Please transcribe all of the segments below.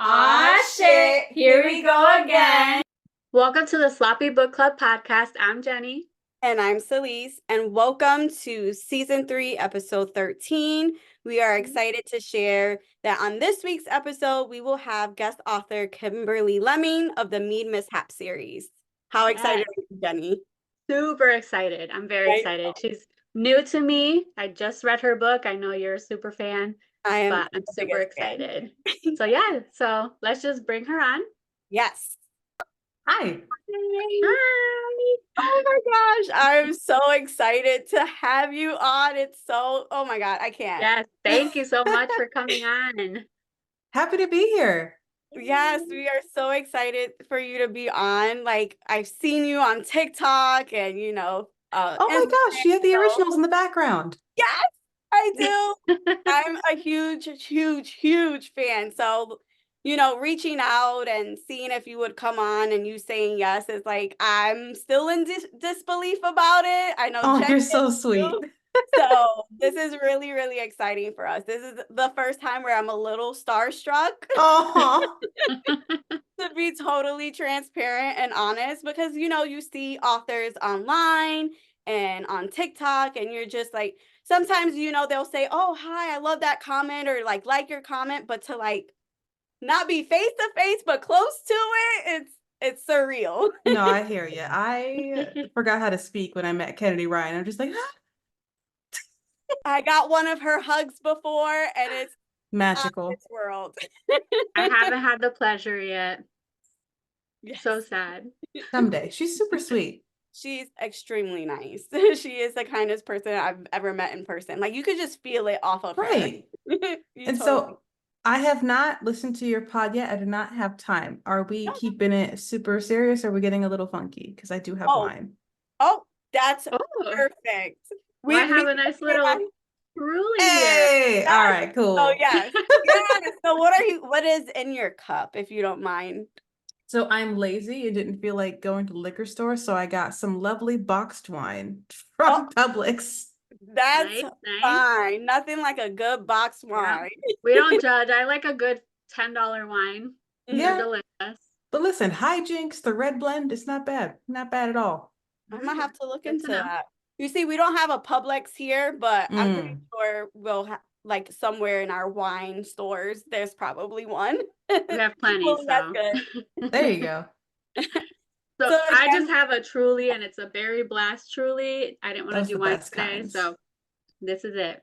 Aw, shit, here we go again. Welcome to the Sloppy Book Club podcast. I'm Jenny. And I'm Celese, and welcome to Season 3, Episode 13. We are excited to share that on this week's episode, we will have guest author Kimberly Lemming of the Mead Mishap series. How excited are you, Jenny? Super excited. I'm very excited. She's new to me. I just read her book. I know you're a super fan, but I'm super excited. So let's just bring her on. Yes. Hi. Hi. Oh my gosh, I'm so excited to have you on. Oh my God, I can't. Yes, thank you so much for coming on. Happy to be here. Yes, we are so excited for you to be on. Like, I've seen you on TikTok and, Oh my gosh, you have the originals in the background. Yes, I do. I'm a huge fan. So, reaching out and seeing if you would come on and you saying yes is like, I'm still in disbelief about it. I know. Oh, Jen you're so sweet. So this is really, really exciting for us. This is the first time where I'm a little starstruck. Oh, To be totally transparent and honest, because you see authors online and on TikTok, and you're just like, sometimes they'll say, "Oh, hi, I love that comment," or like your comment, but to not be face to face but close to it, it's surreal. no, I hear you. I forgot how to speak when I met Kennedy Ryan. I'm just like, I got one of her hugs before, and it's magical. this world. I haven't had the pleasure yet. Yes. So sad. Someday. She's super sweet. She's extremely nice. She is the kindest person I've ever met in person. Like, you could just feel it off of her. Right. And so I have not listened to your pod yet. I do not have time. Are we keeping it super serious, or are we getting a little funky? Because I do have wine. Oh, that's perfect. We have a nice little truly Hey, all right, cool. Oh, yes. Yeah. So what is in your cup, if you don't mind? So I'm lazy and didn't feel like going to the liquor store, so I got some lovely boxed wine from Publix. That's fine. Nothing like a good boxed wine. Yeah. We don't judge. I like a good $10 wine. Yeah. They're delicious. But listen, hijinks, the red blend, it's not bad. Not bad at all. I'm gonna have to look into that. You see, we don't have a Publix here, but I'm pretty sure we'll have somewhere in our wine stores, there's probably one. We have plenty. Well, that's good. There you go. So I just have a Truly, and it's a berry blast Truly. I didn't want to do wine today, so this is it.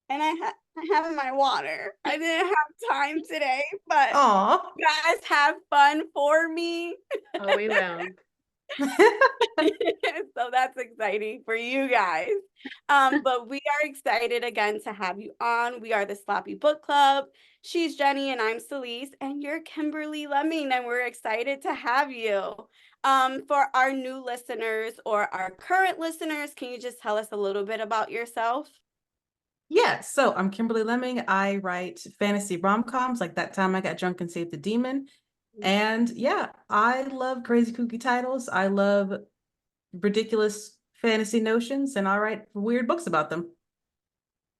And I have my water. I didn't have time today, but you guys have fun for me. Oh, we will. So that's exciting for you guys. But we are excited again to have you on. We are the Sloppy Book Club. She's Jenny and I'm Celese, and you're Kimberly Lemming, and we're excited to have you. For our new listeners or our current listeners, can you just tell us a little bit about yourself? Yeah, so I'm Kimberly Lemming. I write fantasy rom-coms, like That Time I Got Drunk and Saved the Demon. And yeah, I love crazy kooky titles. I love ridiculous fantasy notions, and I write weird books about them.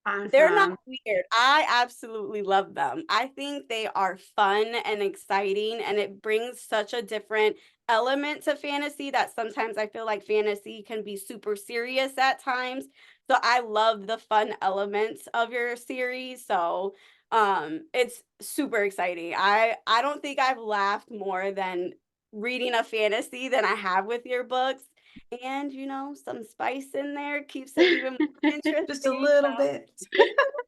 Awesome. They're not weird. I absolutely love them. I think they are fun and exciting, and it brings such a different element to fantasy that sometimes I feel like fantasy can be super serious at times. So I love the fun elements of your series. So it's super exciting. I don't think I've laughed more than reading a fantasy than I have with your books. And some spice in there keeps it even more interesting. Just a little bit.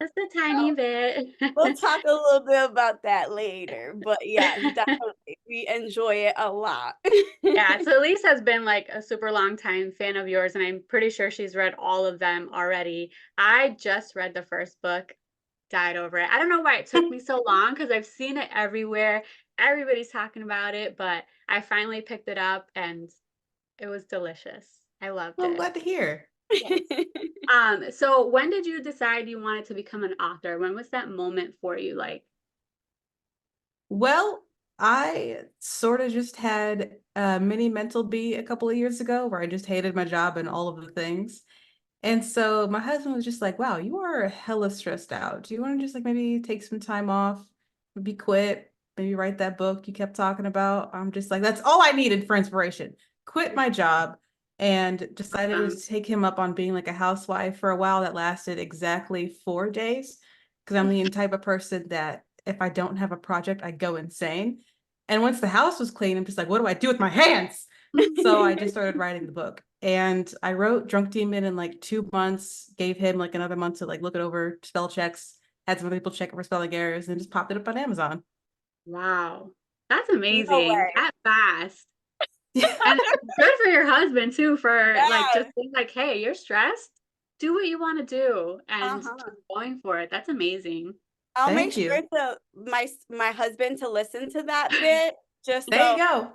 Just a tiny bit. We'll talk a little bit about that later. But yeah, definitely. We enjoy it a lot. Yeah, so Celese has been like a super long time fan of yours, and I'm pretty sure she's read all of them already. I just read the first book, died over it. I don't know why it took me so long, because I've seen it everywhere. Everybody's talking about it, but I finally picked it up and it was delicious. I loved it. I'm glad to hear. Yes. So when did you decide you wanted to become an author? When was that moment for you? Well, I sort of just had a mini mental beat a couple of years ago where I just hated my job and all of the things. And so my husband was just like, wow, you are hella stressed out. Do you want to just maybe take some time off maybe quit, maybe write that book you kept talking about. I'm just like, that's all I needed for inspiration. Quit my job and decided to take him up on being like a housewife for a while. That lasted exactly 4 days because I'm the type of person that if I don't have a project, I go insane. And once the house was clean, I'm just like, what do I do with my hands? So I just started writing the book. And I wrote Drunk Demon in like 2 months, gave him like another month to like look it over, spell checks, had some other people check it for spelling errors, and just popped it up on Amazon. Wow. That's No amazing. way. That fast. And good for your husband too for like Yes. just being like, hey, you're stressed. Do what you want to do and keep Uh-huh. going for it. That's amazing. I'll make Thank sure you. to my husband to listen to that bit There you go.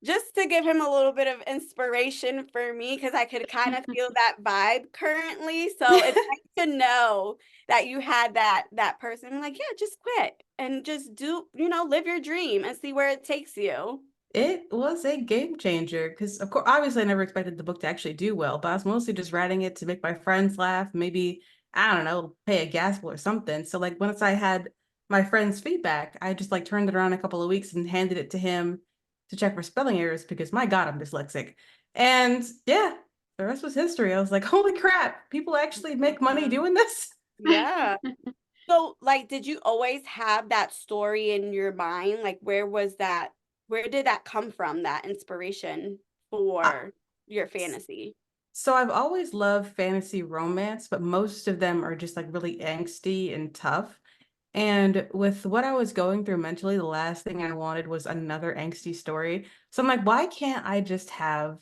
just to give him a little bit of inspiration for me because I could kind of feel that vibe currently. So it's nice to know that you had that person like, yeah, just quit and just do, live your dream and see where it takes you. It was a game changer because, of course, obviously, I never expected the book to actually do well, but I was mostly just writing it to make my friends laugh, maybe, I don't know, pay a gas bill or something. So, like, once I had my friends' feedback, I just like turned it around a couple of weeks and handed it to him to check for spelling errors because, my God, I'm dyslexic. And yeah, the rest was history. I was like, holy crap, people actually make money doing this? Yeah. So, like, did you always have that story in your mind? Like, where did that come from, that inspiration Uh, for your fantasy? So I've always loved fantasy romance, but most of them are just like really angsty and tough. And with what I was going through mentally, the last thing I wanted was another angsty story. So I'm like, why can't I just have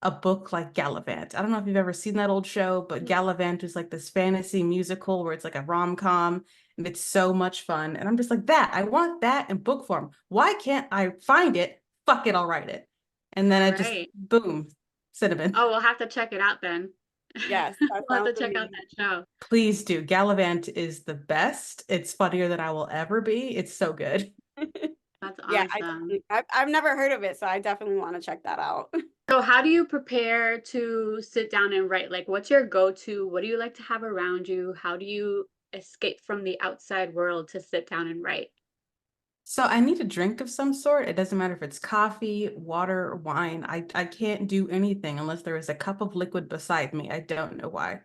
a book like Gallivant? I don't know if you've ever seen that old show, but Gallivant is like this fantasy musical where it's like a rom-com and it's so much fun. And I'm just like, I want that in book form. Why can't I find it? Fuck it, I'll write it. And then All I just, right. boom, cinnamon. Oh, we'll have to check it out then. Yes, that We'll have to sounds check out amazing. that show. Please do. Gallivant is the best. It's funnier than I will ever be. It's so good. That's Yeah, awesome. I've never heard of it, so I definitely want to check that out. So how do you prepare to sit down and write? Like, what's your go-to? What do you like to have around you? How do you escape from the outside world to sit down and write? So I need a drink of some sort. It doesn't matter if it's coffee, water, or wine. I can't do anything unless there is a cup of liquid beside me. I don't know why.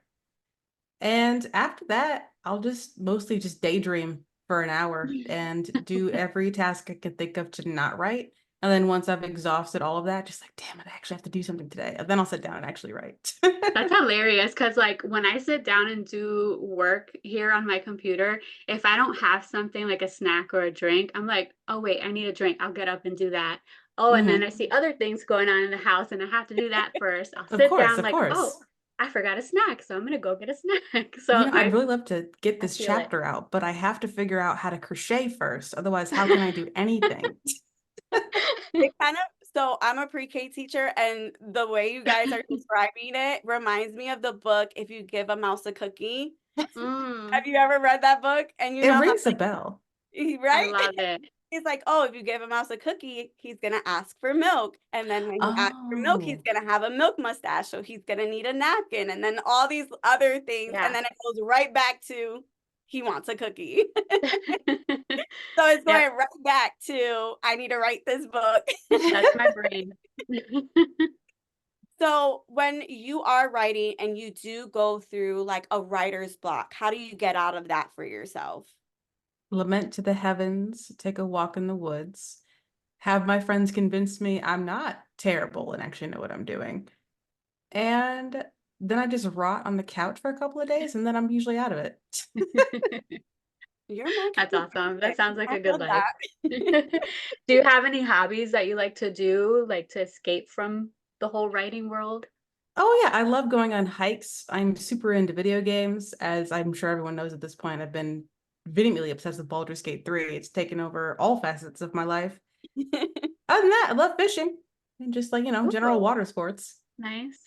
And after that, I'll just mostly just daydream for an hour and do every task I can think of to not write. And then once I've exhausted all of that, just like, damn it, I actually have to do something today. And then I'll sit down and actually write. That's hilarious because, like, when I sit down and do work here on my computer, if I don't have something like a snack or a drink, I'm like, oh, wait, I need a drink. I'll get up and do that. Oh, and then I see other things going on in the house and I have to do that first. I'll Of sit course, down, of like, oh, course. I forgot a snack. So I'm going to go get a snack. So I'd really love to get I this feel it. chapter out, but I have to figure out how to crochet first. Otherwise, how can I do anything? It kind of so I'm a pre-K teacher, and the way you guys are describing it reminds me of the book If You Give a Mouse a Cookie. Mm, Have you ever read that book? And you It know how, rings a bell. I right? love it. He's like, oh, if you give a mouse a cookie, he's gonna ask for milk. And then when he asks for milk, he's Oh, gonna have a milk mustache. So he's gonna need a napkin and then all these other things. And Yeah. then it goes right back to he wants a cookie. So it's Yep. going right back to I need to write this book. That's my brain. So when you are writing and you do go through like a writer's block, how do you get out of that for yourself? lament to the heavens, take a walk in the woods, have my friends convince me I'm not terrible and actually know what I'm doing. And then I just rot on the couch for a couple of days and then I'm usually out of it. You're That's awesome. That sounds like I a good love life. that. Do you have any hobbies that you like to do, like to escape from the whole writing world? Oh yeah, I love going on hikes. I'm super into video games, as I'm sure everyone knows at this point. I've been vehemently obsessed with Baldur's Gate 3. It's taken over all facets of my life. Other than that, I love fishing and just like, general Ooh, water sports. Nice.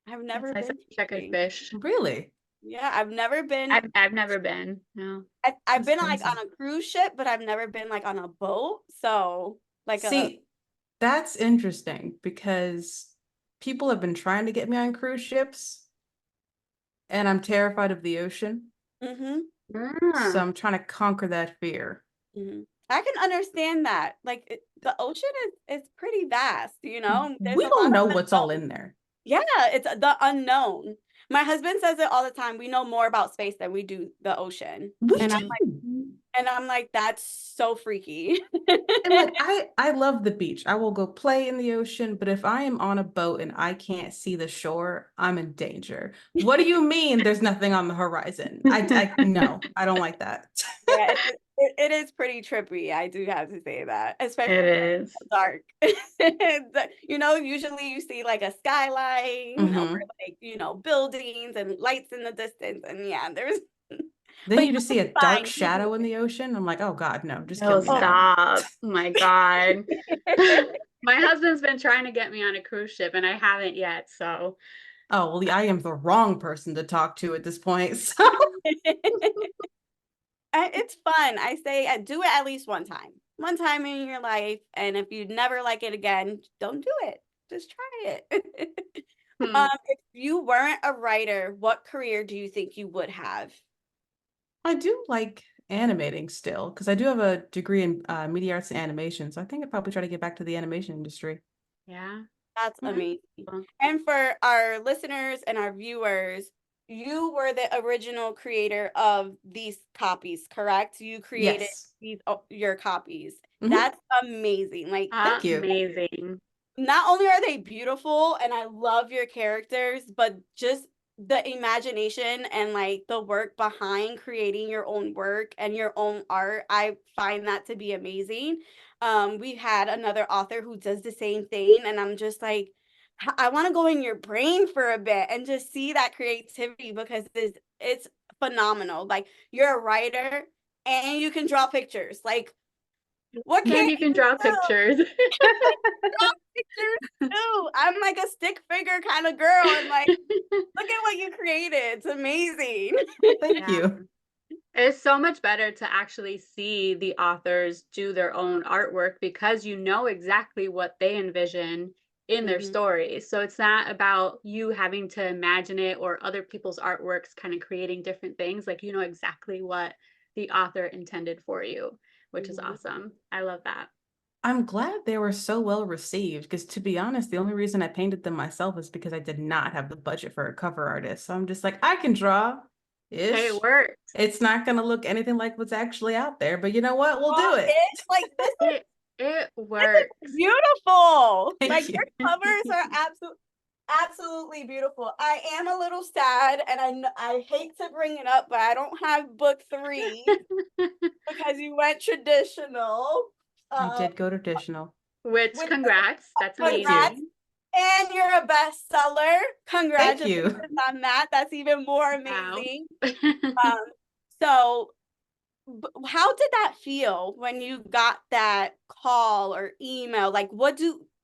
I've That's never nice. I been wish I could fishing. fish. Really? Yeah, I've never been. I've never been. No. I've That's been like crazy. on a cruise ship, but I've never been like on a boat. So like a See, that's interesting because people have been trying to get me on cruise ships and I'm terrified of the ocean. mm-hmm. So Ah, I'm trying to conquer that fear. I can understand that. Like the ocean is pretty vast, you know. There's We a don't lot of know what's all unknown. in there. Yeah, it's the unknown. My husband says it all the time. We know more about space than we do the ocean. We And do. I'm like, that's so freaky. And like I love the beach. I will go play in the ocean, but if I am on a boat and I can't see the shore, I'm in danger. What do you mean there's nothing on the horizon? I no, I don't like that. Yeah, it is pretty trippy. I do have to say that, especially It is. dark. You know, usually you see like a skyline or like, you know, buildings and lights in the distance. And yeah, there's Then but you just see you'll a be dark fine. shadow in the ocean. I'm like, oh God, no, just No, kill me now. stop. Oh my God. My husband's been trying to get me on a cruise ship and I haven't yet. So Oh, well, I am the wrong person to talk to at this point. So It's fun. I say do it at least one time in your life. And if you never like it again, don't do it. Just try it. If you weren't a writer, what career do you think you would have? I do like animating still because I do have a degree in media arts and animation. So I think I'd probably try to get back to the animation industry. yeah. That's Mhm. amazing. And for our listeners and our viewers, you were the original creator of these copies, correct? You created Yes. your copies. Mhm. That's amazing. Like Thank you. Amazing. not only are they beautiful and I love your characters, but just the imagination and like the work behind creating your own work and your own art, I find that to be amazing. We had another author who does the same thing, and I'm just like, I want to go in your brain for a bit and just see that creativity because it's phenomenal. Like you're a writer and you can draw pictures. Like what And can't you can you draw do? pictures. Draw pictures too. I'm like a stick figure kind of girl, and like, look at what you created. It's amazing. Thank Yeah. you. It's so much better to actually see the authors do their own artwork because you know exactly what they envision in their Mhm. stories. So it's not about you having to imagine it or other people's artworks kind of creating different things. Like you know exactly what the author intended for you, which is Mhm. awesome. I love that. I'm glad they were so well received because, to be honest, the only reason I painted them myself is because I did not have the budget for a cover artist. So I'm just like, I can draw Hey, ish. it works. It's not going to look anything like what's actually out there, but you know what? We'll do it. It's like It this is works. beautiful. Thank Like you. your covers are absolutely beautiful. I am a little sad, and I hate to bring it up, but I don't have book 3 because you went traditional. I Um, did go traditional. Which which congrats. That's Thank you. congrats. amazing. And you're a bestseller. Thank Congratulations you. on that. That's even more Wow. amazing. Um, so how did that feel when you got that call or email? Like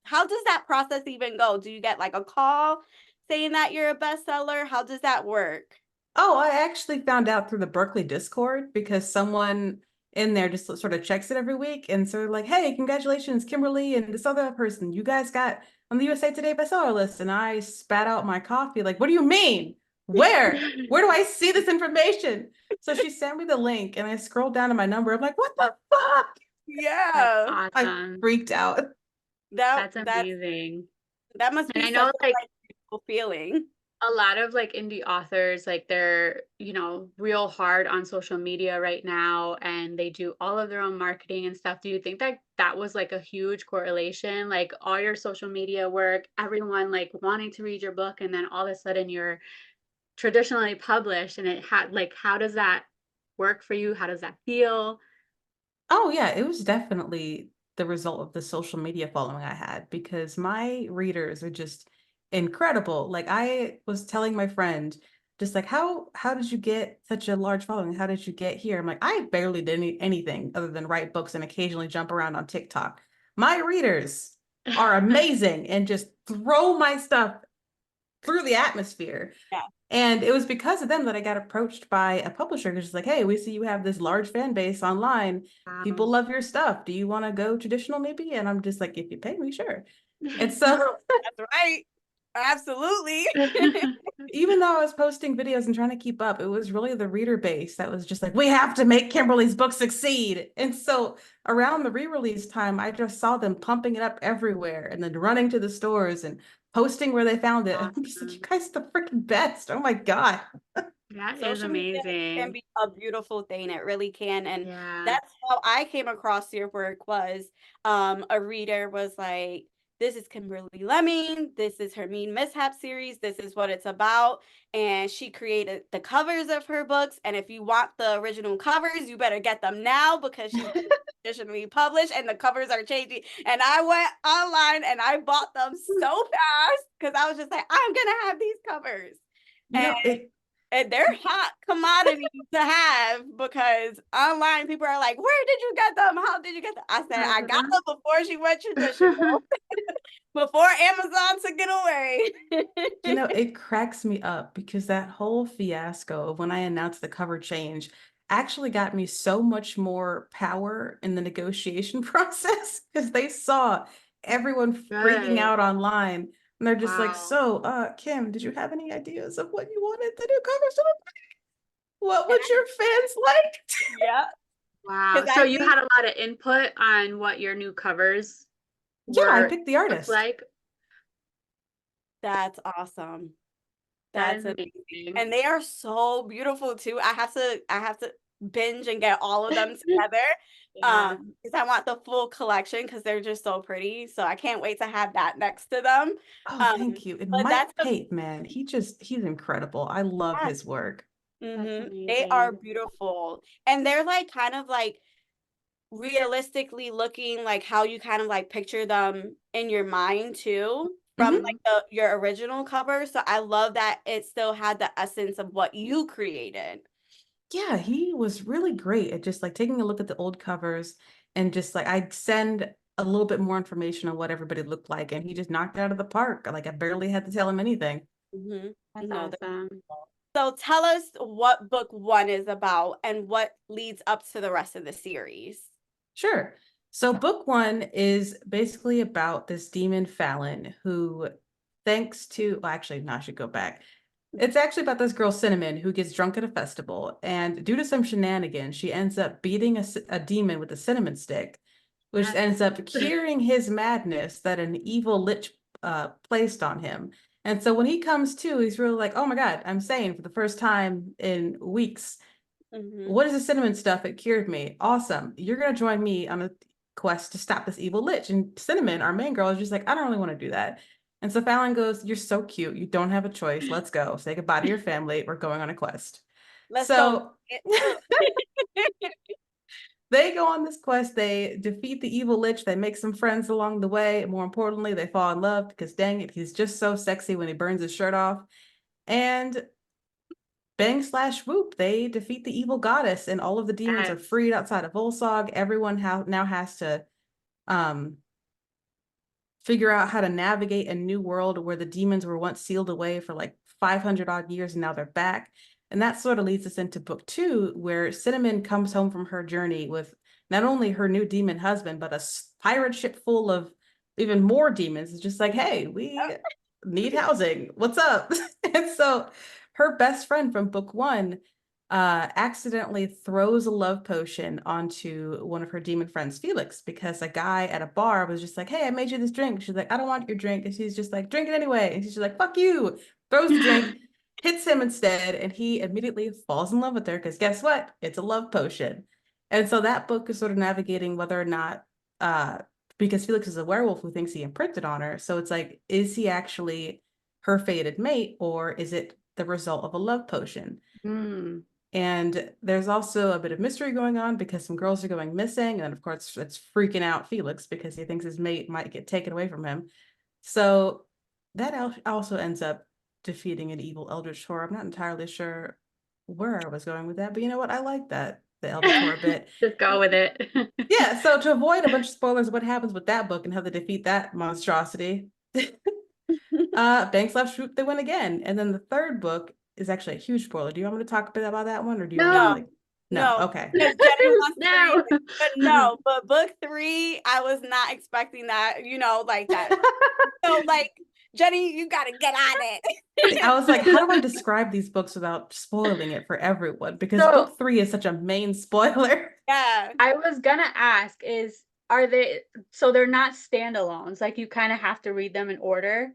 how does that process even go? Do you get like a call saying that you're a bestseller? How does that work? Oh, I actually found out through the Berkeley Discord because someone in there just sort of checks it every week. And so they're like, hey, congratulations, Kimberly and this other person. You guys got on the USA Today bestseller list. And I spat out my coffee, like, what do you mean? Where? Where do I see this information? So she sent me the link and I scrolled down to my number. I'm like, what the fuck? That's Yeah. I awesome. freaked out. That's That amazing. that must And be I such know a like like, beautiful feeling. a lot of like indie authors, like they're, real hard on social media right now and they do all of their own marketing and stuff. Do you think that that was like a huge correlation? Like all your social media work, everyone like wanting to read your book, and then all of a sudden you're traditionally published and it had like, how does that work for you? How does that feel? Oh yeah, it was definitely the result of the social media following I had because my readers are just incredible. Like I was telling my friend, just like how did you get such a large following? How did you get here? I'm like, I barely did anything other than write books and occasionally jump around on TikTok. My readers are amazing and just throw my stuff through the atmosphere. Yeah. And it was because of them that I got approached by a publisher who's just like, hey, we see you have this large fan base online. People Wow. love your stuff. Do you want to go traditional maybe? And I'm just like, if you pay me, sure. And so That's right. Absolutely. Even though I was posting videos and trying to keep up, it was really the reader base that was just like, we have to make Kimberly's book succeed. And so around the re-release time, I just saw them pumping it up everywhere and then running to the stores and posting where they found it. And I'm just like, you guys are the freaking best. Oh my God. That is Social media can amazing. be a beautiful thing. It really can. And Yeah. that's how I came across your work was a reader was like, this is Kimberly Lemming. This is her Mead Mishap series. This is what it's about. And she created the covers of her books. And if you want the original covers, you better get them now because she's traditionally published and the covers are changing. And I went online and I bought them so fast because I was just like, I'm going to have these covers. You know, And they're hot commodity to have because online people are like, where did you get them? How did you get them? I said, I got them before she went traditional, before Amazon took it away. you know, it cracks me up because that whole fiasco of when I announced the cover change actually got me so much more power in the negotiation process because they saw everyone freaking Good. out online. And they're just like, Wow. so, Kim, did you have any ideas of what you wanted the new covers to look like? What And would your fans like? yeah, Wow. because So I you think had a lot of input on what your new covers Yeah, I were picked the looked artist. like. that's awesome. That That's is amazing. amazing. And they are so beautiful too. I have to binge and get all of them together. Yeah. Because I want the full collection because they're just so pretty. So I can't wait to have that next to them. Oh, Um, thank you. And but Mike that's a Pate, man, he's incredible. I love yes. his work. That's They are amazing. beautiful. And they're like kind of like realistically looking like how you kind of like picture them in your mind too from Mhm. like your original cover. So I love that it still had the essence of what you created. Yeah, he was really great at just like taking a look at the old covers and just like I'd send a little bit more information on what everybody looked like, and he just knocked it out of the park. Like I barely had to tell him anything. Mm-hmm. That's No, awesome. so tell us what book one is about and what leads up to the rest of the series. Sure. So book one is basically about this demon Fallon who, thanks to, well, actually, no, I should go back. It's actually about this girl Cinnamon who gets drunk at a festival, and due to some shenanigans, she ends up beating a demon with a cinnamon stick, which Yes. ends up curing his madness that an evil lich placed on him. And so when he comes to, he's really like, "Oh my God, I'm sane for the first time in weeks. Mm-hmm. What is the cinnamon stuff? It cured me. Awesome. You're gonna join me on a quest to stop this evil lich." And Cinnamon, our main girl, is just like, "I don't really want to do that." And so Fallon goes, "You're so cute. You don't have a choice. Let's go. Say goodbye to your family. We're going on a quest." Let's go. So they go on this quest. They defeat the evil lich. They make some friends along the way. And more importantly, they fall in love because dang it, he's just so sexy when he burns his shirt off. And bang slash whoop, they defeat the evil goddess, and all of the demons are Yes. freed outside of Volsog. Everyone now has to um, figure out how to navigate a new world where the demons were once sealed away for like 500 odd years, and now they're back. And that sort of leads us into book two, where Cinnamon comes home from her journey with not only her new demon husband, but a pirate ship full of even more demons. It's just like, hey, we need housing. What's up? And so her best friend from book one accidentally throws a love potion onto one of her demon friends, Felix, because a guy at a bar was just like, "Hey, I made you this drink." She's like, "I don't want your drink." And she's just like, "Drink it anyway." And she's like, "Fuck you." Throws the drink, hits him instead, and he immediately falls in love with her because guess what? It's a love potion. And so that book is sort of navigating whether or not, because Felix is a werewolf who thinks he imprinted on her. So it's like, is he actually her fated mate, or is it the result of a love potion? Mm. And there's also a bit of mystery going on because some girls are going missing. And of course, it's freaking out Felix because he thinks his mate might get taken away from him. So that also ends up defeating an evil eldritch horror. I'm not entirely sure where I was going with that, but you know what? I like that, the eldritch horror bit. Just go with it. Yeah, so to avoid a bunch of spoilers of what happens with that book and how they defeat that monstrosity, Banks Left Swoop, they win again. And then the third book is actually a huge spoiler. Do you want me to talk a bit about that one, or do you want me to No, No. like? No, no, okay. because Jenny wants to read No. it. But no, but book three, I was not expecting that, like that. So like Jenny, you gotta get on it. I was like, how do I describe these books without spoiling it for everyone? Because So- book 3 is such a main spoiler. Yeah. I was gonna ask are they, so they're not standalones, like you kind of have to read them in order?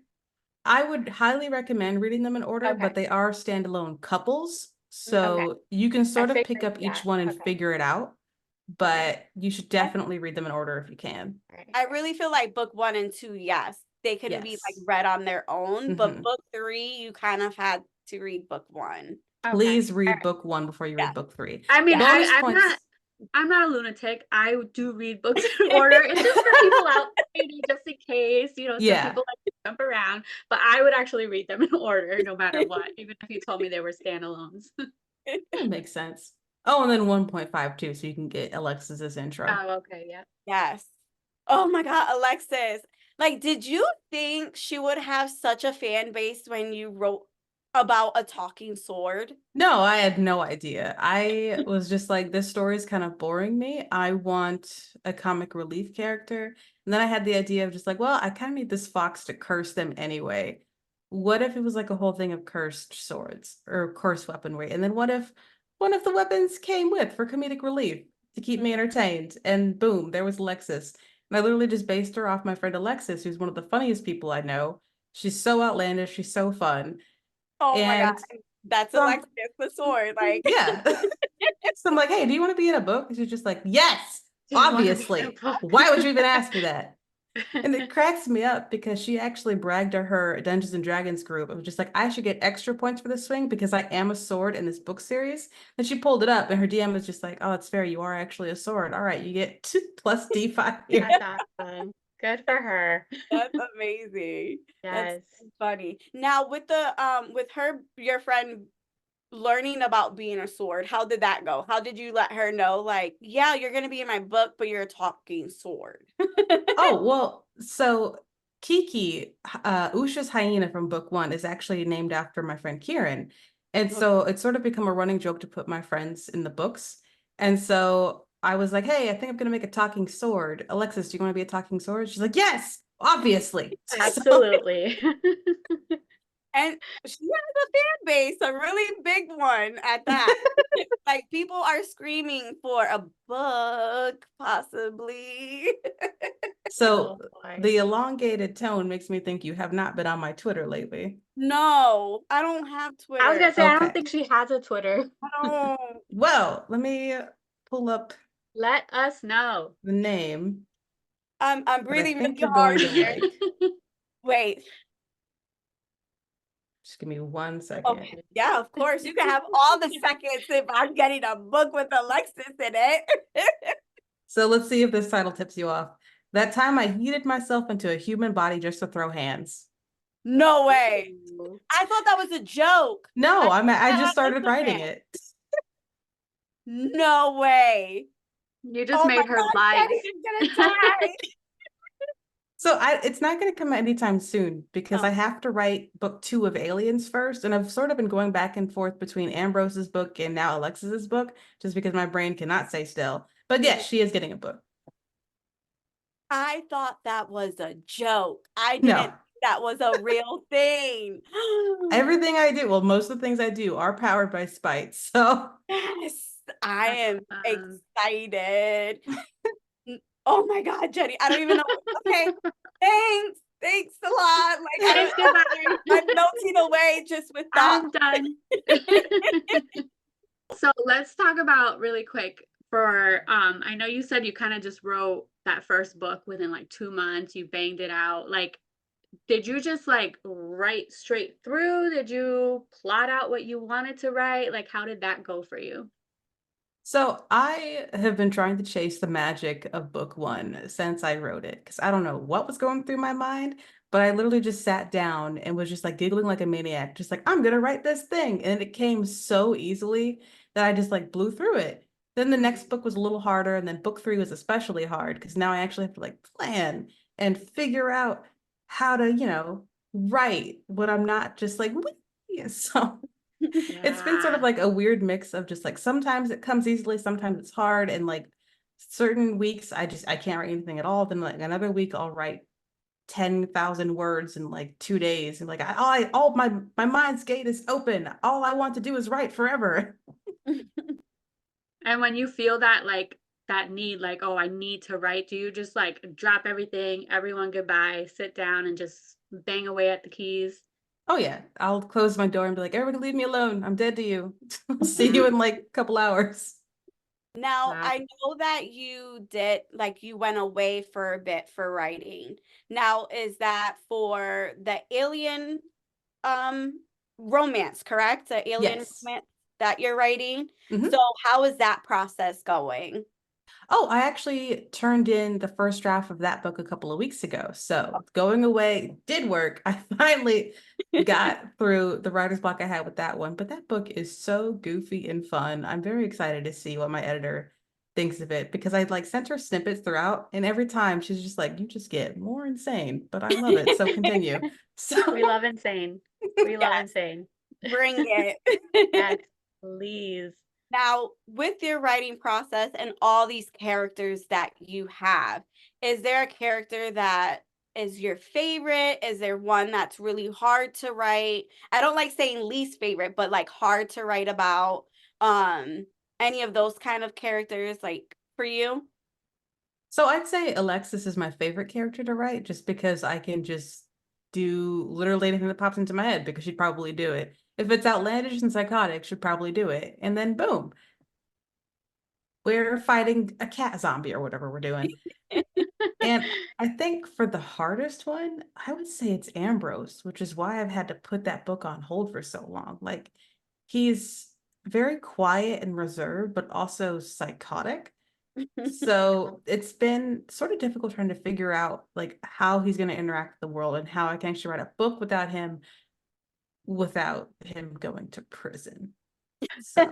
I would highly recommend reading them in order, Okay. but they are standalone couples. Okay. So you can sort of pick figured up each that. one and Okay. figure it out, but you should definitely read them in order if you can. I really feel like book 1 and 2, yes, they can be like Yes. read on their own, but Mhm. book 3, you kind of had to read book 1. Please Okay. read book 1 before you Yeah. read book 3. I mean, Bonus I'm points. not a lunatic. I do read books in order. It's just for people out there, just in case, some Yeah. people like to jump around, but I would actually read them in order no matter what, even if you told me they were standalones. That makes sense. Oh, and then 1.5 too, so you can get Alexis's intro. Oh, okay, yeah. Yes. Oh my God, Alexis. Like, did you think she would have such a fan base when you wrote about a talking sword? No, I had no idea. I was just like, this story is kind of boring me. I want a comic relief character. And then I had the idea of just like, well, I kind of need this fox to curse them anyway. What if it was like a whole thing of cursed swords or cursed weaponry? And then what if one of the weapons came with for comedic relief to keep me entertained? And boom, there was Alexis. And I literally just based her off my friend Alexis, who's one of the funniest people I know. She's so outlandish. She's so fun. Oh my God, And that's so Alexis the sword. Like, yeah. So I'm like, hey, do you want to be in a book? And she's just like, yes, Do you wanna be in a obviously. book? Why would you even ask me that? And it cracks me up because she actually bragged to her Dungeons and Dragons group. It was just like, I should get extra points for this swing because I am a sword in this book series. And she pulled it up and her DM was just like, oh, it's fair. You are actually a sword. All right, you get plus D5 here. That's awesome. Good for her. that's amazing. Yes. That's funny. Now with your friend learning about being a sword, how did that go? How did you let her know, like, yeah, you're gonna be in my book, but you're a talking sword? Oh, well, so Kiki, Usha's hyena from book 1 is actually named after my friend Kieran. And so it's sort of become a running joke to put my friends in the books. And so I was like, hey, I think I'm going to make a talking sword. Alexis, do you want to be a talking sword? She's like, yes, obviously. So- Absolutely. And she has a fan base, a really big one at that. Like, people are screaming for a book, possibly. So Oh, boy. the elongated tone makes me think you have not been on my Twitter lately. No, I don't have Twitter. I was gonna say, I don't Okay. think she has a Twitter. I don't. Well, let me pull up Let us know. the name. I'm that I breathing think really you're hard going to here. like. Wait. Just give me 1 second. Okay. Yeah, of course. You can have all the seconds if I'm getting a book with Alexis in it. So let's see if this title tips you off. That time I heated myself into a human body just to throw hands. No way. Ooh. I thought that was a joke. No, I that just on started writing Instagram. it. No way. You just Oh made my her God, life. Jenny is gonna die. So it's not going to come anytime soon because Oh. I have to write book 2 of Aliens first. And I've sort of been going back and forth between Ambrose's book and now Alexis's book, just because my brain cannot stay still. But yes, she is getting a book. I thought that was a joke. I No. didn't think that was a real thing. Everything I do, well, most of the things I do are powered by spite. So Yes, I am Awesome. excited. Oh my God, Jenny, I don't even know. Okay, thanks. Thanks a lot. Like, Thanks, goodbye. I'm melting away just with that. I'm done. So let's talk about really quick for I know you said you kind of just wrote that first book within like 2 months, you banged it out. Like, did you just like write straight through? Did you plot out what you wanted to write? Like, how did that go for you? So I have been trying to chase the magic of book 1 since I wrote it because I don't know what was going through my mind, but I literally just sat down and was just like giggling like a maniac, just like, I'm gonna write this thing. And it came so easily that I just like blew through it. Then the next book was a little harder, and then book 3 was especially hard because now I actually have to like plan and figure out how to, write what I'm not just like, so it's been sort of Yeah. like a weird mix of just like sometimes it comes easily, sometimes it's hard, and like certain weeks I can't write anything at all. Then like another week I'll write 10,000 words in like 2 days. And like, all my mind's gate is open. All I want to do is write forever. And when you feel that, like, that need, like, oh, I need to write, do you just like drop everything, everyone goodbye, sit down and just bang away at the keys? Oh yeah, I'll close my door and be like, everybody leave me alone. I'm dead to you. I'll see you in like a couple hours. Now, Wow. I know that you did, like, you went away for a bit for writing. Now, is that for the alien um romance, correct? The alien Yes. romance that you're writing? So, Mhm. how is that process going? Oh, I actually turned in the first draft of that book a couple of weeks ago. So going away did work. I finally got through the writer's block I had with that one. But that book is so goofy and fun. I'm very excited to see what my editor thinks of it because I like sent her snippets throughout, and every time she's just like, you just get more insane, but I love it. So continue. So We love insane. We love Yes, insane. bring it. Yes, please. Now, with your writing process and all these characters that you have, is there a character that is your favorite? Is there one that's really hard to write? I don't like saying least favorite, but like hard to write about. Any of those kind of characters, like for you? So I'd say Alexis is my favorite character to write just because I can just do literally anything that pops into my head because she'd probably do it. If it's outlandish and psychotic, she'd probably do it. And then boom, we're fighting a cat zombie or whatever we're doing. And I think for the hardest one, I would say it's Ambrose, which is why I've had to put that book on hold for so long. Like he's very quiet and reserved, but also psychotic. So it's been sort of difficult trying to figure out like how he's going to interact with the world and how I can actually write a book without him going to prison. So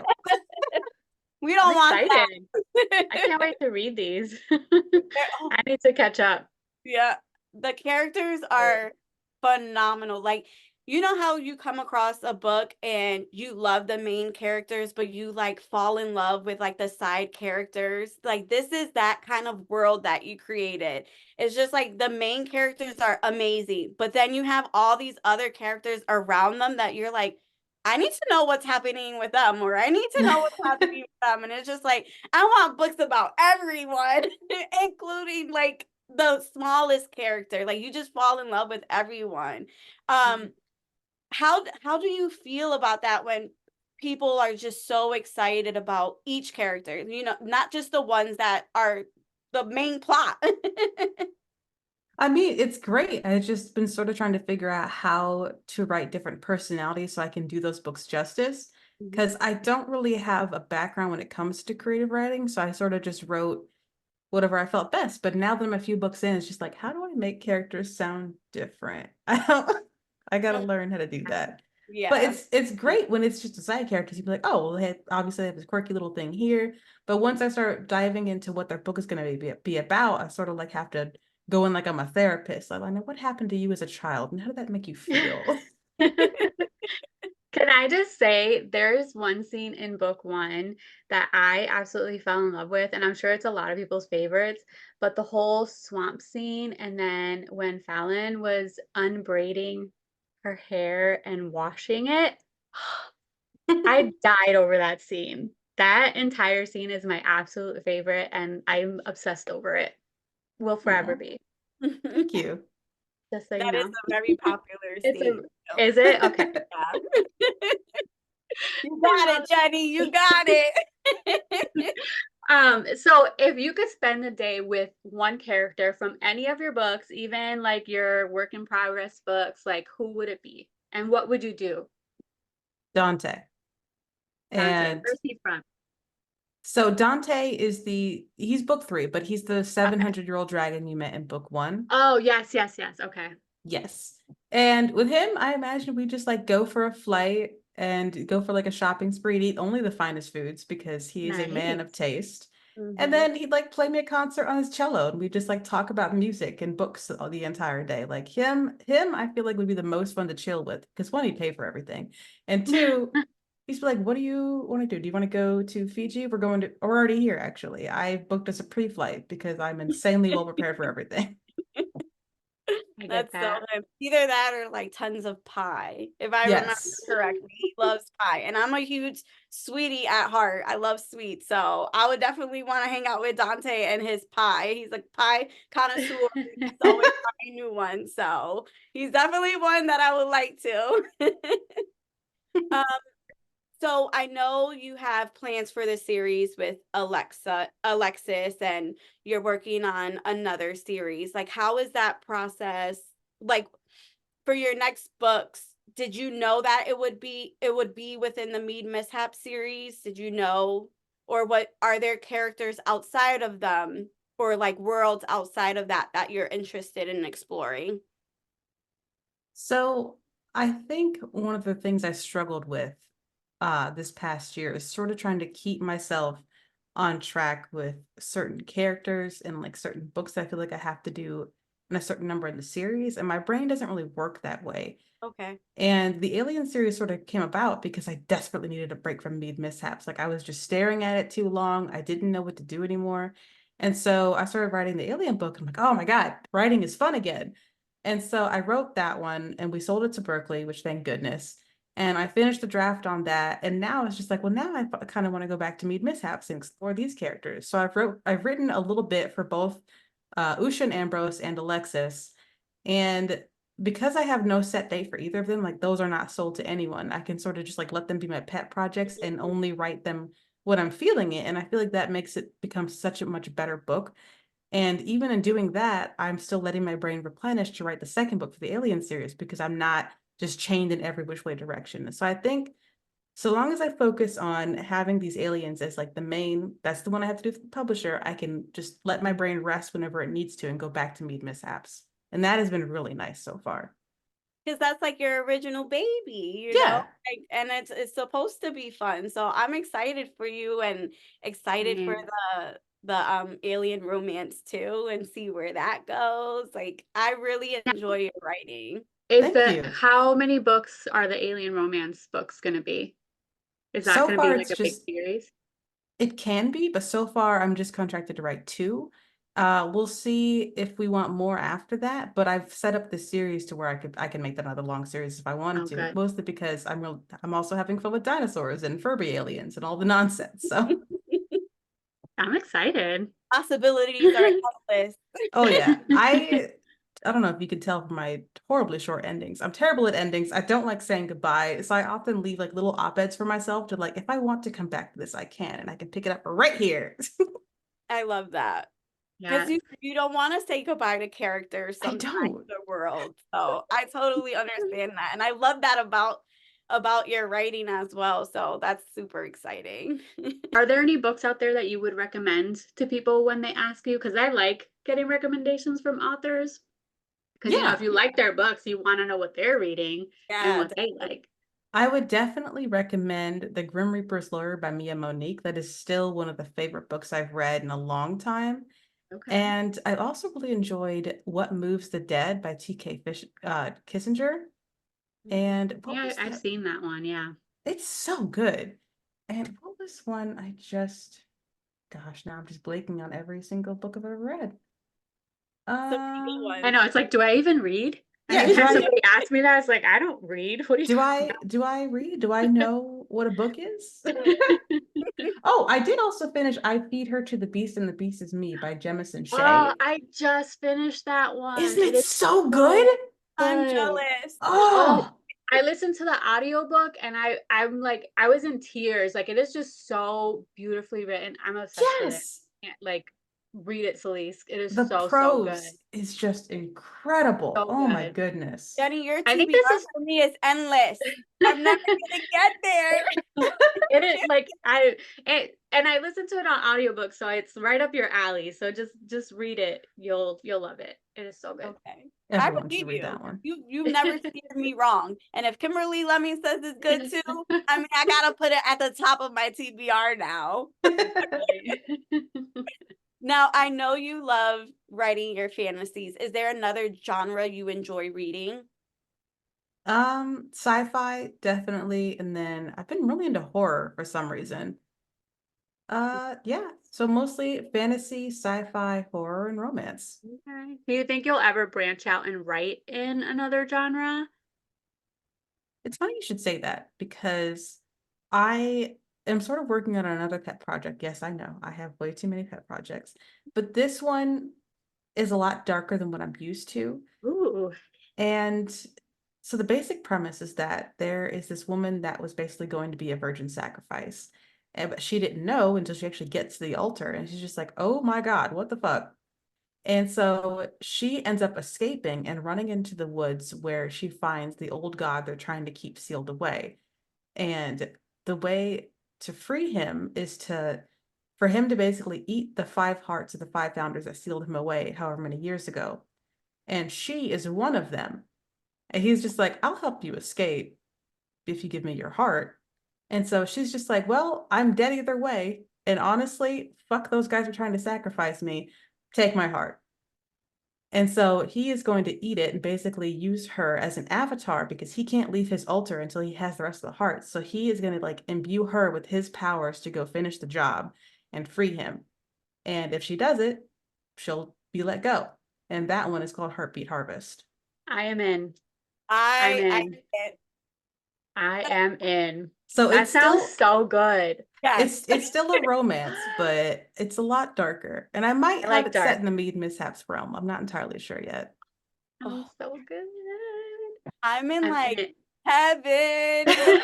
We I'm don't want excited. I that. can't wait to read these. I need to catch up. Yeah, the characters are phenomenal. Like, you know how you come across a book and you love the main characters, but you like fall in love with like the side characters? Like, this is that kind of world that you created. It's just like the main characters are amazing, but then you have all these other characters around them that you're like, I need to know what's happening with them, or I need to know what's happening with them. And it's just like, I want books about everyone, including like the smallest character. Like you just fall in love with everyone. Um, how do you feel about that when people are just so excited about each character? You know, not just the ones that are the main plot. I mean, it's great. I've just been sort of trying to figure out how to write different personalities so I can do those books justice. Because I don't really have a background when it comes to creative writing. So I sort of just wrote whatever I felt best. But now that I'm a few books in, it's just like, how do I make characters sound different? I gotta learn how to do that. But Yeah. it's great when it's just a side character. You'd be like, oh, well, obviously they have this quirky little thing here. But once I start diving into what their book is going to be about, I sort of like have to go in like I'm a therapist. Like, I know what happened to you as a child, and how did that make you feel? Can I just say there's one scene in book one that I absolutely fell in love with, and I'm sure it's a lot of people's favorites, but the whole swamp scene and then when Fallon was unbraiding her hair and washing it, I died over that scene. That entire scene is my absolute favorite, and I'm obsessed over it. Will forever Oh, be. thank you. Just so you That is know. a very popular It's a, scene. So. is it? Okay. Yeah. You I got love it, Jenny. You got it. So if you could spend the day with one character from any of your books, even like your work in progress books, like who would it be? And what would you do? Dante. Dante, And where's he from? so Dante is he's book 3, but he's the Okay. 700-year-old dragon you met in book 1. Oh, yes, yes, yes. Okay. Yes. And with him, I imagine we just like go for a flight and go for like a shopping spree and eat only the finest foods because he is a man of Nice. taste. And Mhm. then he'd like play me a concert on his cello and we just like talk about music and books all the entire day. Like him, I feel like would be the most fun to chill with because one, he'd pay for everything. And two, he's like, what do you want to do? Do you want to go to Fiji? We're already here actually. I booked us a pre-flight because I'm insanely well prepared for everything. I get That's so that. him. Either that or like tons of pie, if I remember Yes. correctly. He loves pie, and I'm a huge sweetie at heart. I love sweets, so I would definitely want to hang out with Dante and his pie. He's a pie connoisseur. He's always trying new ones, so he's definitely one that I would like to. um, so I know you have plans for the series with Alexis, and you're working on another series. Like, how is that process? Like, for your next books, did you know that it would be within the Mead Mishap series? Did you know, or what are there characters outside of them, or like worlds outside of that you're interested in exploring? So I think one of the things I struggled with this past year is sort of trying to keep myself on track with certain characters and like certain books I feel like I have to do in a certain number in the series, and my brain doesn't really work that way. Okay. And the Alien series sort of came about because I desperately needed a break from Mead Mishaps. Like I was just staring at it too long. I didn't know what to do anymore. And so I started writing the Alien book. I'm like, oh my God, writing is fun again. And so I wrote that one and we sold it to Berkeley, which thank goodness. And I finished the draft on that. And now it's just like, well, now I kind of want to go back to Mead Mishaps and explore these characters. So I've written a little bit for both Usha and Ambrose and Alexis. And because I have no set date for either of them, like those are not sold to anyone. I can sort of just like let them be my pet projects and only write them when I'm feeling it. And I feel like that makes it become such a much better book. And even in doing that, I'm still letting my brain replenish to write the second book for the Alien series because I'm not just chained in every which way direction. So I think so long as I focus on having these aliens as like the main, that's the one I have to do for the publisher, I can just let my brain rest whenever it needs to and go back to Mead Mishaps. And that has been really nice so far. Because that's like your original baby, Yeah. like, and it's supposed to be fun. So I'm excited for you and excited for Same. the alien romance too, and see where that goes. Like, I really enjoy your writing. Thank you. How many books are the alien romance books going to be? Is that So going to be far, like it's a big just, series? it can be, but so far I'm just contracted to write two. We'll see if we want more after that, but I've set up the series to where I can make that another long series if I wanted Oh, to, good. mostly because I'm also having fun with dinosaurs and Furby aliens and all the nonsense. So I'm excited. Possibilities are endless. oh yeah. I don't know if you can tell from my horribly short endings. I'm terrible at endings. I don't like saying goodbye. So I often leave like little op-eds for myself to like, if I want to come back to this, I can, and I can pick it up right here. I love that. Because Yeah. you don't want to say goodbye to characters I sometimes in don't. the world. So I totally understand that. And I love that about your writing as well. So that's super exciting. Are there any books out there that you would recommend to people when they ask you? Because I like getting recommendations from authors. Because, Yeah. if you like their books, you want to know what they're reading and Yeah. what they like. I would definitely recommend The Grim Reaper's Lure by Mia Monique. That is still one of the favorite books I've read in a long time. Okay. And I also really enjoyed What Moves the Dead by Kissinger. And what Yeah, was I've that? seen that one. Yeah. It's so good. And what was one gosh, now I'm just blanking on every single book I've ever read. Some good I ones. know. It's like, do I even read? Yeah, Anytime somebody asks me that, it's like, I don't read. What are you talking do I read? Do I know what a book is? about? Oh, I did also finish I Feed Her to the Beast and the Beast is Me by Jemison Oh, Shea. I just finished that one. Isn't It it is so good? so I'm good. jealous. Oh, Oh, I listened to the audiobook and I'm like, I was in tears. Like, it is just so beautifully written. I'm obsessed with it. yes. Can't, like, read it, Celeste. It is The so, so good. prose is just incredible. So Oh my good. goodness. Jenny, your I think this TBR for me is endless. I'm never gonna get there. it is like and I listened to it on audiobook, so it's right up your alley. So just read it. You'll love it. It is so good. Okay. I Everyone should believe read you. that one. You've never steered me wrong. And if Kimberly Lemming says it's good too, I mean, I gotta put it at the top of my TBR now. Now, I know you love writing your fantasies. Is there another genre you enjoy reading? Sci-fi, definitely. And then I've been really into horror for some reason. Yeah. So mostly fantasy, sci-fi, horror, and romance. Okay. Do you think you'll ever branch out and write in another genre? It's funny you should say that because I am sort of working on another pet project. Yes, I know I have way too many pet projects, but this one is a lot darker than what I'm used to. Ooh. And so the basic premise is that there is this woman that was basically going to be a virgin sacrifice. But she didn't know until she actually gets to the altar. And she's just like, oh my God, what the fuck? And so she ends up escaping and running into the woods where she finds the old god they're trying to keep sealed away. And the way to free him is for him to basically eat the 5 hearts of the 5 founders that sealed him away however many years ago. And she is one of them. And he's just like, I'll help you escape if you give me your heart. And so she's just like, well, I'm dead either way. And honestly, fuck those guys are trying to sacrifice me. Take my heart. And so he is going to eat it and basically use her as an avatar because he can't leave his altar until he has the rest of the hearts. So he is going to like imbue her with his powers to go finish the job and free him. And if she does it, she'll be let go. And that one is called Heartbeat Harvest. I am in. I I am in. So That it's sounds still so good. yes. it's still a romance, but it's a lot darker. And I might I have like it dark. set in the Mead Mishaps realm. I'm not entirely sure yet. Oh, Oh, so good. I'm in I'm like in heaven. The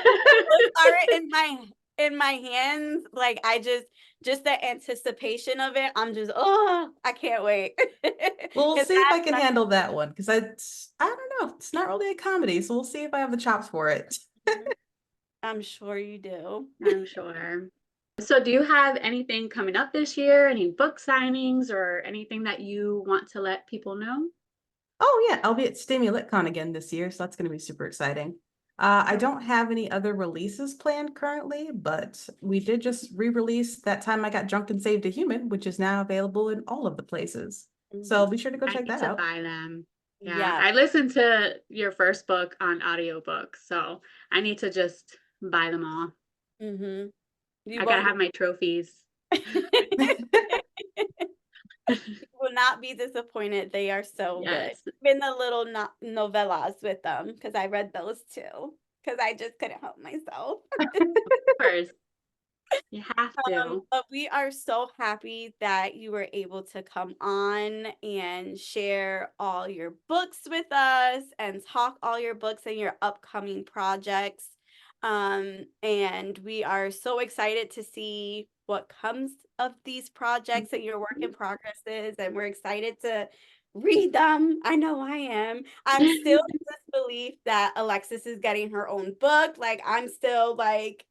books are in my hands. Like I just the anticipation of it. I'm just I can't wait. Well, we'll 'Cause see if I can handle that one because I don't know. It's not really a comedy, so we'll see if I have the chops for it. I'm sure you do. I'm sure. So do you have anything coming up this year? Any book signings or anything that you want to let people know? Oh yeah, I'll be at StimuLitCon again this year, so that's going to be super exciting. I don't have any other releases planned currently, but we did just re-release That Time I Got Drunk and Saved a Human, which is now available in all of the places. So be sure to go I check need that to out. buy them. Yeah, Yeah. I listened to your first book on audiobook, so I need to just buy them all. Mm-hmm. You I gotta won't have my trophies. you will not be disappointed. They are so good. Yes, Even the little novellas with them, because I read those too. Because I just couldn't help myself. of course. You have to. But we are so happy that you were able to come on and share all your books with us and talk all your books and your upcoming projects. And we are so excited to see what comes of these projects and your work in progresses. And we're excited to read them. I know I am. I'm still in disbelief that Alexis is getting her own book. Like I'm still like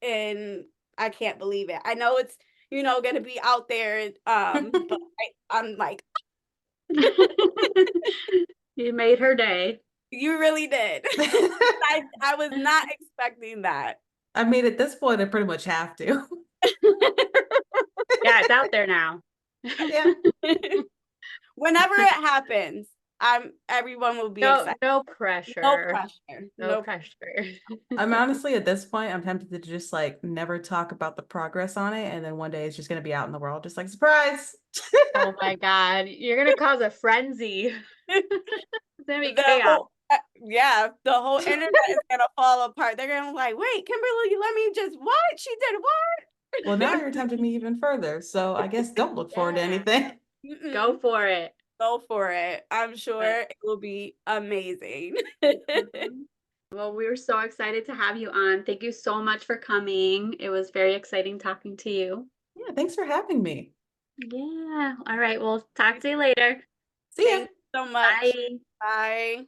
I can't believe it. I know it's, going to be out there. But I'm like, You made her day. you really did. I was not expecting that. I mean, at this point, I pretty much have to. Yeah, it's out there now. Yeah. Whenever it happens, everyone will be excited. No No pressure. pressure. No No pressure. I'm honestly at this point, I'm tempted to just like never talk about the progress on it. And then one day it's just going to be out in the world, just like, surprise. Oh my God. You're gonna cause a frenzy. It's gonna be the chaos. whole the whole internet is gonna fall apart. They're gonna be like, wait, Kimberly, let me just what? She did what? Well, now you're tempting me even further. So I guess don't look forward to Yeah. anything. Go for it. Go for it. I'm sure it will be amazing. Mhm. Well, we were so excited to have you on. Thank you so much for coming. It was very exciting talking to you. Yeah, thanks for having me. Yeah. All right. We'll talk to you later. See ya. Thanks so much. Bye. Bye.